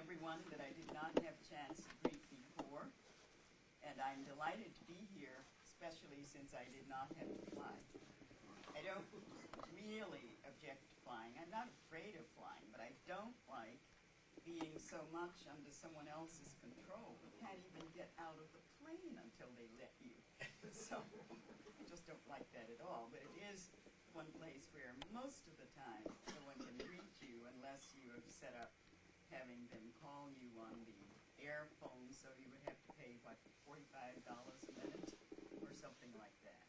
everyone that I did not have a chance to greet before, and I'm delighted to be here, especially since I did not have to fly. I don't really object to flying. I'm not afraid of flying, but I don't like being so much under someone else's control. You can't even get out of the plane until they let you. So I just don't like that at all. But it is one place where most of the time no one can reach you unless you have set up having them call you on the air phone, so you would have to pay, what, $45 a minute or something like that.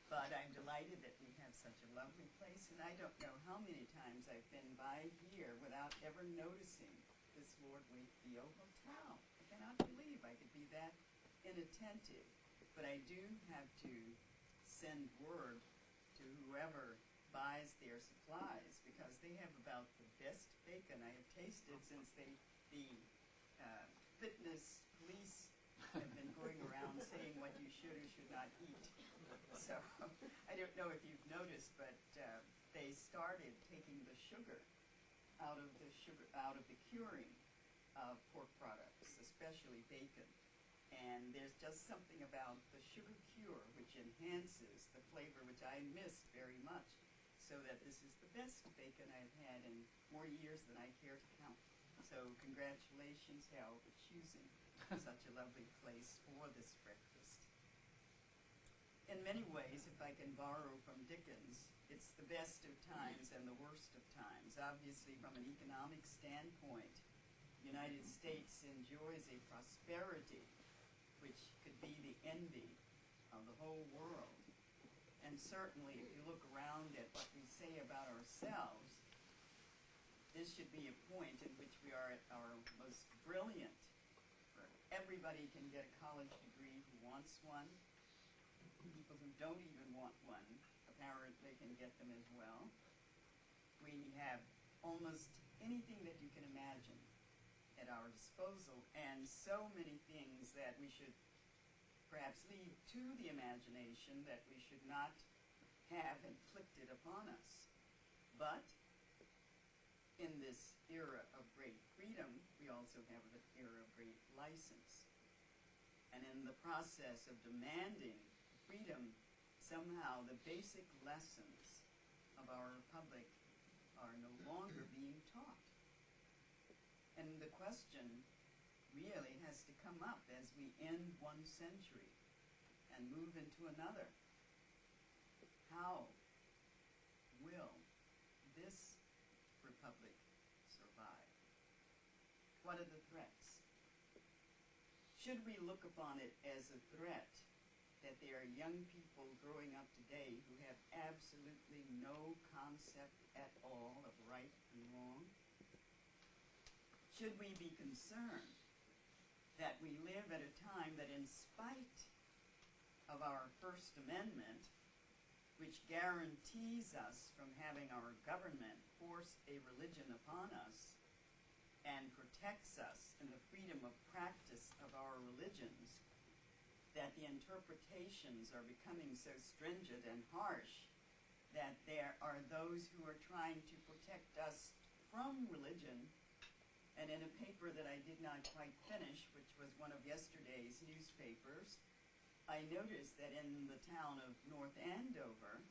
But I'm delighted that we have such a lovely place, and I don't know how many times I've been by here without ever noticing this Lord Wakefield Hotel. I cannot believe I could be that inattentive. But I do have to send word to whoever buys their supplies, because they have about the best bacon I have tasted since the fitness police have been going around saying what you should or should not eat. So I don't know if you've noticed, but they started taking the sugar out of the curing of pork products, especially bacon. And there's just something about the sugar cure which enhances the flavor, which I missed very much, so that this is the best bacon I've had in more years than I care to count. So congratulations, Hal, for choosing such a lovely place for this breakfast. In many ways, if I can borrow from Dickens, it's the best of times and the worst of times. Obviously, from an economic standpoint, the United States enjoys a prosperity which could be the envy of the whole world. And certainly, if you look around at what we say about ourselves, this should be a point in which we are at our most brilliant, where everybody can get a college degree who wants one. People who don't even want one apparently can get them as well. We have almost anything that you can imagine at our disposal, and so many things that we should perhaps leave to the imagination that we should not have inflicted upon us. But in this era of great freedom, we also have an era of great license. And in the process of demanding freedom, somehow the basic lessons of our republic are no longer being taught. And the question really has to come up as we end one century and move into another. How will this republic survive? What are the threats? Should we look upon it as a threat that there are young people growing up today who have absolutely no concept at all of right and wrong? Should we be concerned that we live at a time that, in spite of our First Amendment, which guarantees us from having our government force a religion upon us and protects us in the freedom of practice of our religions, that the interpretations are becoming so stringent and harsh that there are those who are trying to protect us from religion? And in a paper that I did not quite finish, which was one of yesterday's newspapers, I noticed that in the town of North Andover,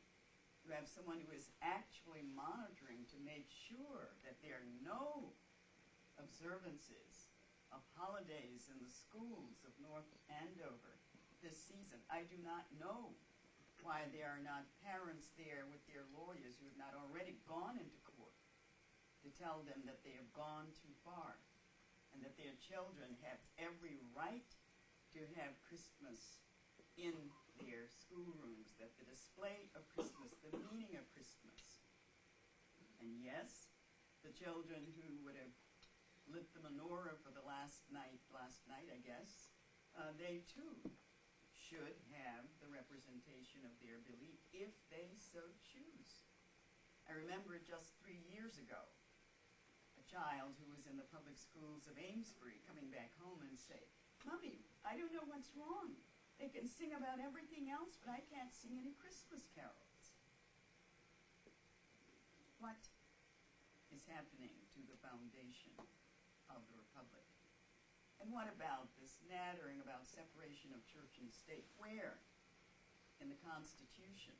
you have someone who is actually monitoring to make sure that there are no observances of holidays in the schools of North Andover this season. I do not know why there are not parents there with their lawyers who have not already gone into court to tell them that they have gone too far and that their children have every right to have Christmas in their schoolrooms, that the display of Christmas, the meaning of Christmas. And yes, the children who would have lit the menorah for the last night, I guess, they too should have the representation of their belief if they so choose. I remember just 3 years ago, a child who was in the public schools of Amesbury coming back home and say, "Mommy, I don't know what's wrong. They can sing about everything else, but I can't sing any Christmas carols." What is happening to the foundation of the Republic. And what about this nattering about separation of church and state? Where in the Constitution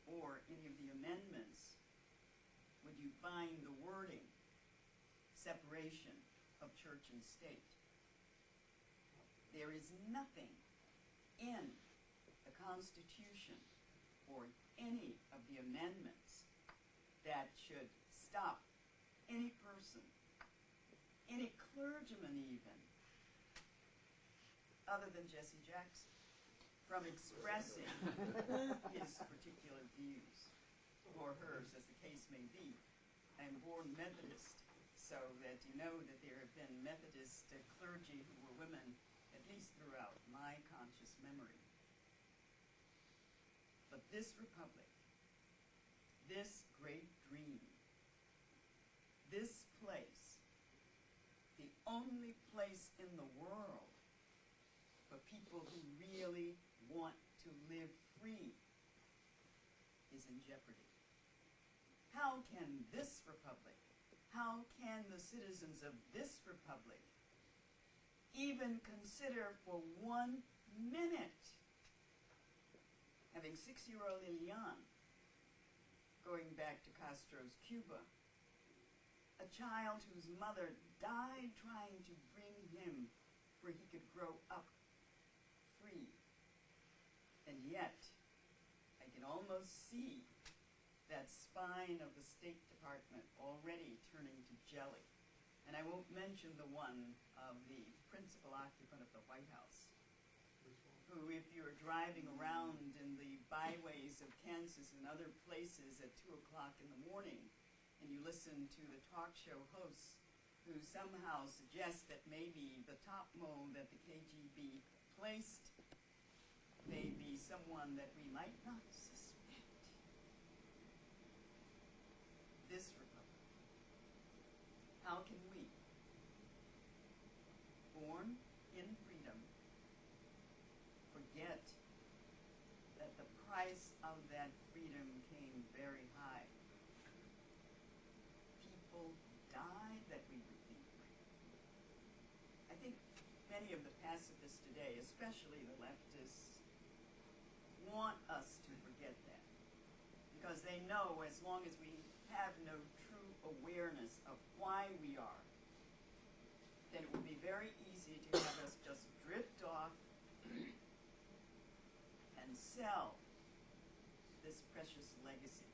or any of the amendments would you find the wording, separation of church and state? There is nothing in the Constitution or any of the amendments that should stop any person, any clergyman even, other than Jesse Jackson, from expressing his particular views, or hers, as the case may be. I'm born Methodist, so that you know that there have been Methodist clergy who were women, at least throughout my conscious memory. But this republic, this great dream, this place, the only place in the world for people who really want to live free, is in jeopardy. How can this republic, how can the citizens of this republic even consider for 1 minute having 6-year-old Lilian going back to Castro's Cuba, a child whose mother died trying to bring him where he could grow up free. And yet, I can almost see that spine of the State Department already turning to jelly. And I won't mention the one of the principal occupant of the White House, who, if you're driving around in the byways of Kansas and other places at 2 o'clock in the morning, and you listen to the talk show hosts who somehow suggest that maybe the top mole that the KGB placed may be someone that we might not suspect. This republic, how can we, born in freedom, forget that the price of that freedom came very high? People died that we would be free. I think many of the pacifists today, especially the leftists, want us to forget that, because they know as long as we have no true awareness of why we are, then it would be very easy to have us just drift off and sell this precious legacy